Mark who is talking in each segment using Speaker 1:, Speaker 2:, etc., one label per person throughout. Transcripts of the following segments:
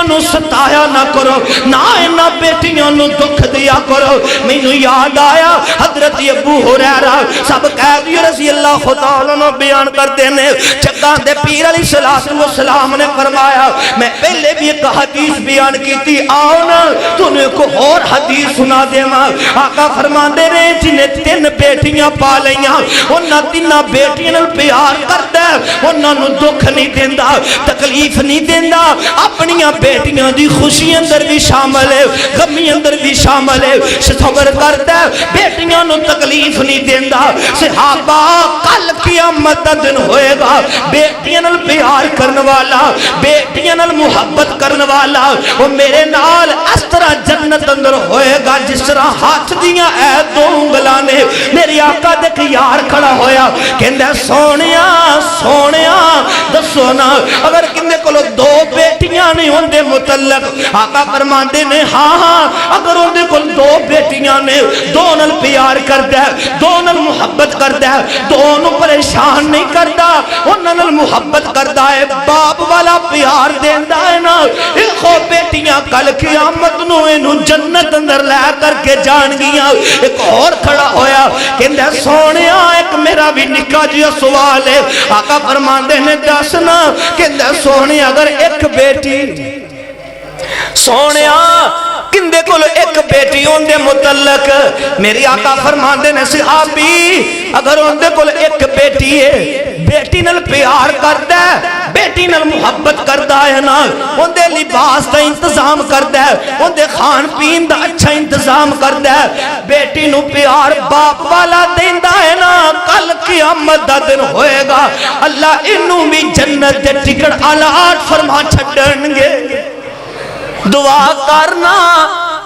Speaker 1: بیٹیاں نو ستایا نہ کرو نہ انہاں بیٹیاں نو دکھ دیا کرو مینوں یاد آیا حضرت ابو ہریرہ سب قیدی رضی اللہ تعالیٰ عنہ بیان کرتے ہیں چکاں دے پیر علیہ السلام نے فرمایا میں پہلے بھی ایک حدیث بیان کی تھی آؤ نا تو نے کو اور حدیث سنا دے ماں آقا فرماندے رہے جنہیں 3 بیٹیاں پا لیاں انہاں 3 بیٹیاں نال پیار کرتا ہے انہاں نو دکھ نہیں دیندہ تکلیف نہیں دیندہ اپنیاں بیٹیاں دی خوشی اندر بھی شامل ہے غمی اندر بھی شامل ہے صبر کرتا ہے بیٹیاں نو تکلیف نہیں دیندہ صحابہ کل قیامت دا دن ہوئے گا بیٹیاں نال پیار کرنے والا بیٹیاں نال محبت کرنے والا وہ میرے نال اس طرح جنت اندر ہوئے گا جس طرح ہاتھ دیاں اے 2 انگلانے میری آقا دیکھ یار کھڑا ہویا کہندہ سونیا سونیا دسو نا اگر کندے کلو 2 بیٹیاں نہیں ہوندے متعلق آقا فرماندے نے ہاں اگر ہوندے کل 2 بیٹیاں نے 2 نال پیار کردہ ہے 2 نال محبت کردہ ہے 2 نو پریشان نہیں کردہ انہاں نال محبت کردہ ہے باپ والا پیار دیندہ ہے نا ایک بیٹیاں کل قیامت نو انہوں جنت اندر لے کر کے جان گیا ایک اور کھڑا ہویا کہندہ سونیا ایک میرا بھی نکاح جیا سوال ہے آقا فرماندے نے دسنا کہندہ سونیا اگر ایک بیٹی سونیا کندے کولو ایک بیٹی ہوندے متعلق میری آقا فرماندے نے صحابی اگر ہوندے کولو ایک بیٹی ہے بیٹی نال پیار کردہ ہے بیٹی نال محبت کردہ ہے نا ہوندے لباس دا انتظام کردہ ہے ہوندے خان پین دا اچھا انتظام کردہ ہے بیٹی نو پیار باپ والا دیندہ ہے نا کل قیامت دا دن ہوئے گا اللہ انہوں بھی جنت دے ٹکٹ آلات فرما چھڑن گے دعا کرنا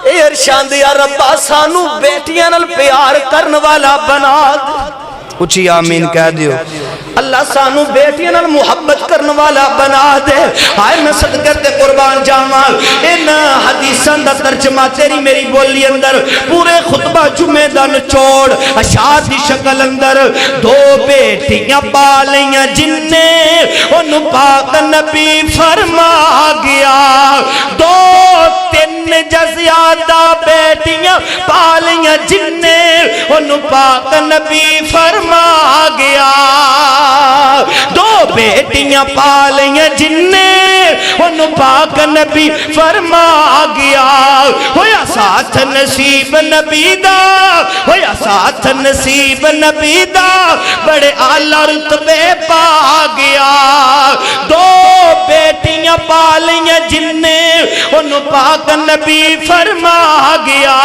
Speaker 1: اے ارشاد یا ربا سانو بیٹیاں نال پیار کرن والا بنا دے اچھی آمین کہہ دیو اللہ سانو بیٹیاں نال محبت کرن والا بنا دے آئے میں صدقے تے قربان جاواں ان حدیثاں دا ترجمہ تیری میری بولی اندر پورے خطبہ جمعہ دا نچوڑ اشعار دی شکل اندر 2 بیٹیاں پالیاں جن نے ان پاک نبی فرما گیا 2-3 زیادہ بیٹیاں پالیاں جن نے ان پاک نبی فرما گیا 2 بیٹیاں پالیاں جن نے ان پاک نبی فرما گیا ہویا ساتھ نصیب نبی دا ہویا ساتھ نصیب نبی دا بڑے اعلیٰ رتبے پا گیا 2 بیٹیاں پالیاں جن نے ان پاک نبی فرما گیا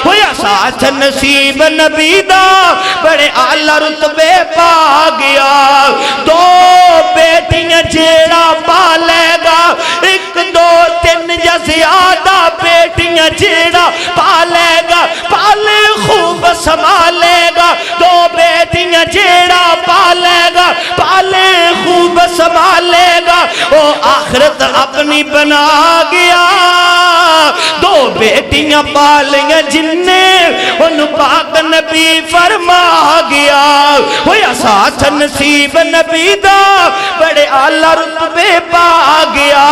Speaker 1: ہویا ساتھ نصیب نبی دا بڑے اعلیٰ رتبے پا گیا 2 بیٹیاں جیڑا پالے گا 1 2 3 یا زیادہ بیٹیاں جیڑا پالے گا پالے خوب سنبھالے گا 2 بیٹیاں جیڑا پالے گا پالے خوب سنبھالے گا وہ آخرت اپنی بنا گیا 2 بیٹیاں پالیاں جن نے ان پاک نبی فرما گیا ہویا ساتھ نصیب نبی دا بڑے اعلیٰ رتبے پا گیا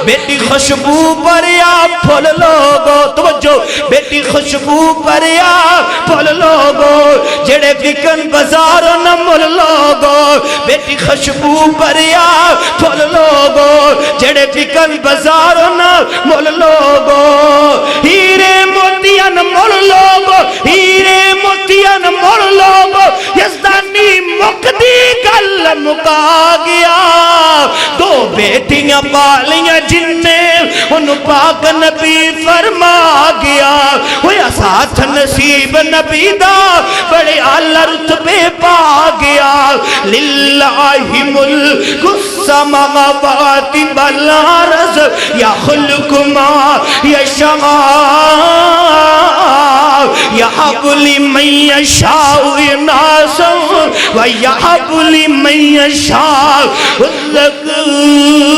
Speaker 1: بیٹی خوشبو پریا پھول لوگو توجہ بیٹی خوشبو پریا پھول لوگو جڑے بکن بازاروں نہ مل لوگو بیٹی خوشبو پریا پھول لوگو جڑے بکن بازاروں نہ مل لوگو ہیرے موتیان مل لوگو ہیرے موتیان مل لوگو یزدانی مقدی گل مکا گیا 2 بیٹیاں پالیاں جن نے ان پاک نبی فرما گیا ہویا ساتھ نصیب نبی دا بڑے اعلیٰ رتبے پا گیا للہ ملک السماوات والارض یخلق ما یشاء یہب لمن یشاء اناثا ویہب لمن یشاء الذکور